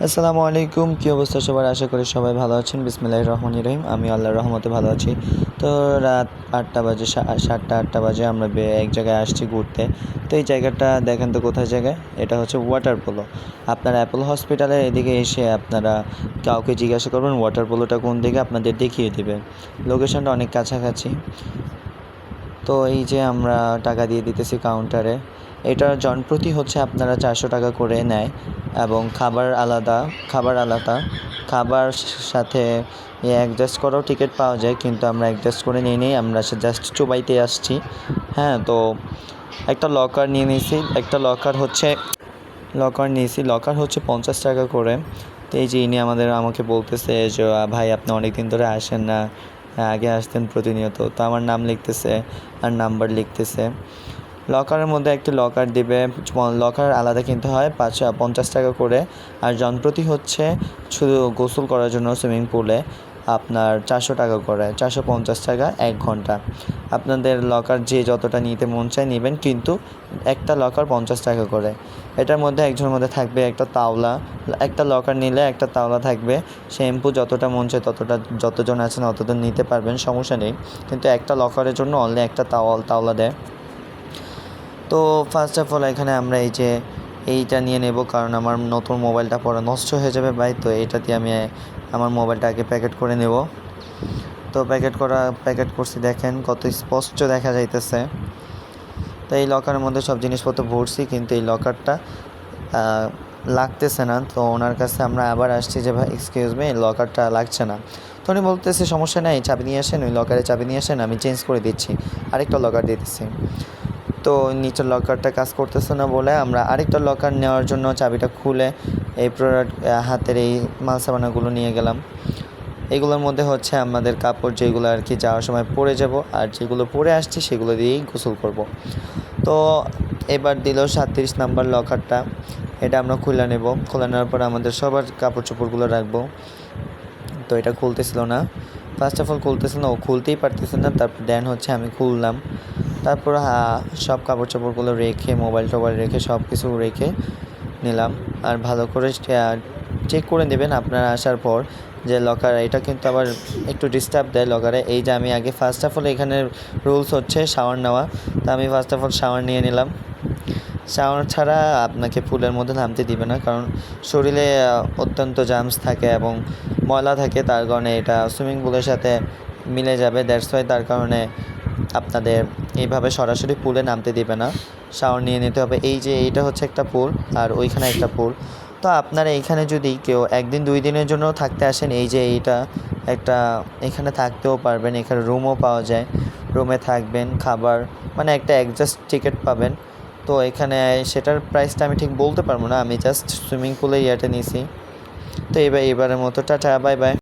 আসসালামু আলাইকুম, কী অবস্থা সবার? আশা করি সবাই ভালো আছেন। বিসমিল্লাহির রহমানির রহিম। আমি আল্লাহর রহমতে ভালো আছি। তো রাত 8টা বাজে, 7টা-8টা বাজে আমরা এক জায়গায় আসছি ঘুরতে। তো এই জায়গাটা দেখেন তো কোথায় জায়গায়? এটা হচ্ছে ওয়াটার পোলো। আপনারা অ্যাপোলো হসপিটালের এদিকে এসে আপনারা কাউকে জিজ্ঞাসা করবেন ওয়াটার পোলোটা কোন দিকে, আপনাদের দেখিয়ে দেবে। লোকেশনটা অনেক কাছাকাছি। তো এই যে আমরা টাকা দিয়ে দিতেছি কাউন্টারে। এটার জনপ্রতি হচ্ছে আপনারা 400 টাকা করে নেয় এবং খাবার আলাদা। খাবার সাথে অ্যাডজাস্ট করাও টিকিট পাওয়া যায়, কিন্তু আমরা অ্যাডজাস্ট করে নিই, আমরা জাস্ট চুবাইতে আসছি। হ্যাঁ, তো একটা লকার নিয়ে নিয়েছি। লকার হচ্ছে 50 টাকা করে। তো এই যে ইনি আমাকে বলতেছে যে ভাই, আপনি অনেক দিন ধরে আসেন না, আগে আসতেন প্রতিনিয়ত। তো আমার নাম লিখতেছে আর নাম্বার লিখতেছে। লকারের মধ্যে একটি লকার দিবে। লকার আলাদা কিনতে হয় 50 টাকা করে। আর জনপ্রতি হচ্ছে শুধু গোসল করার জন্য সুইমিং পুলে আপনার 400 টাকা করে, 450 টাকা 1 ঘন্টা। আপনাদের লকার যে যতটা নিতে মন চায় নেবেন, কিন্তু একটা লকার 50 টাকা করে। এটার মধ্যে একজনের মধ্যে থাকবে একটা তাওলা। একটা লকার নিলে একটা তাওলা থাকবে। শ্যাম্পু যতটা মন চায় যতজন আছেন ততজন নিতে পারবেন, সমস্যা নেই। কিন্তু একটা লকারের জন্য অনলি একটা তাওলা দেয়। তো ফার্স্ট অফ অল এখানে আমরা এইটা নিয়ে নেব, কারণ আমার নতুন মোবাইলটা পরে নষ্ট হয়ে যাবে ভাই। তো এইটা দিয়ে আমি আমার মোবাইলটা আগে প্যাকেট করে নেব। তো প্যাকেট করছি, দেখেন কত স্পষ্ট দেখা যাইতেছে। তো এই লকারের মধ্যে সব জিনিসপত্র ভরছি, কিন্তু এই লকারটা লাগতেছে না। তো ওনার কাছে আমরা আবার আসছি যে ভাই এক্সকিউজ মি, লকারটা লাগছে না। তো উনি বলতেছে সমস্যা নেই, চাবি নিয়ে আসেন, ওই লকারে চাবি নিয়ে আসেন, আমি চেঞ্জ করে দিচ্ছি, আরেকটা লকার দিতেছি। তো নিচের লকারটা কাজ করতেছে না বলে আমরা আরেকটা লকার নেওয়ার জন্য চাবিটা খুলে এই প্রোডাক্ট হাতের এই মাল সামানাগুলো নিয়ে গেলাম। এগুলোর মধ্যে হচ্ছে আমাদের কাপড়, যেগুলো আর কি যাওয়ার সময় পরে যাব, আর যেগুলো পরে আসছি সেগুলো দিয়েই গোসল করব। তো এবার দিল 37 নাম্বার লকারটা। এটা আমরা খুলে নেব। খুলে নেওয়ার পর আমাদের সবার কাপড় চোপড়গুলো রাখবো। তো এটা খুলতেছিল না, ফার্স্ট অফ অল খুলতেছিল না, ও খুলতেই পারতেছে না। তারপর দেন হচ্ছে আমি খুললাম। তারপর সব কাপড় চোপড়গুলো রেখে, মোবাইল টোবাইল রেখে, সব কিছু রেখে নিলাম। আর ভালো করে চেক করে নেবেন আপনারা আসার পর যে লকার, এটা কিন্তু আবার একটু ডিস্টার্ব দেয় লকারে। এই যে আমি আগে ফার্স্ট অফ অল এখানে রুলস হচ্ছে শাওয়ার নেওয়া। তো আমি ফার্স্ট অফ অল শাওয়ার নিয়ে নিলাম। শাওয়ার ছাড়া আপনাকে পুলের মধ্যে নামতে দিবে না, কারণ শরীরে অত্যন্ত জার্মস থাকে এবং ময়লা থাকে, তার কারণে এটা সুইমিং পুলের সাথে মিলে যাবে। দ্যাটস ওয়াই, তার কারণে আপনাদের এইভাবে সরাসরি পুলে নামতে দিবে না, শাওয়ার নিয়ে নিতে হবে। এই যে এইটা হচ্ছে একটা পুল, আর ওইখানে একটা পুল। তো আপনারা এইখানে যদি কেউ 1-2 দিনের জন্য থাকতে আসেন, এই যে এইটা একটা, এখানে থাকতেও পারবেন। এখানে রুমও পাওয়া যায়, রুমে থাকবেন, খাবার, মানে একটা অ্যাডজাস্ট টিকিট পাবেন। তো এখানে সেটার প্রাইসটা আমি ঠিক বলতে পারবো না, আমি জাস্ট সুইমিং পুলে নিয়েছি। তো এবারের মতো টাটা, বাই বাই।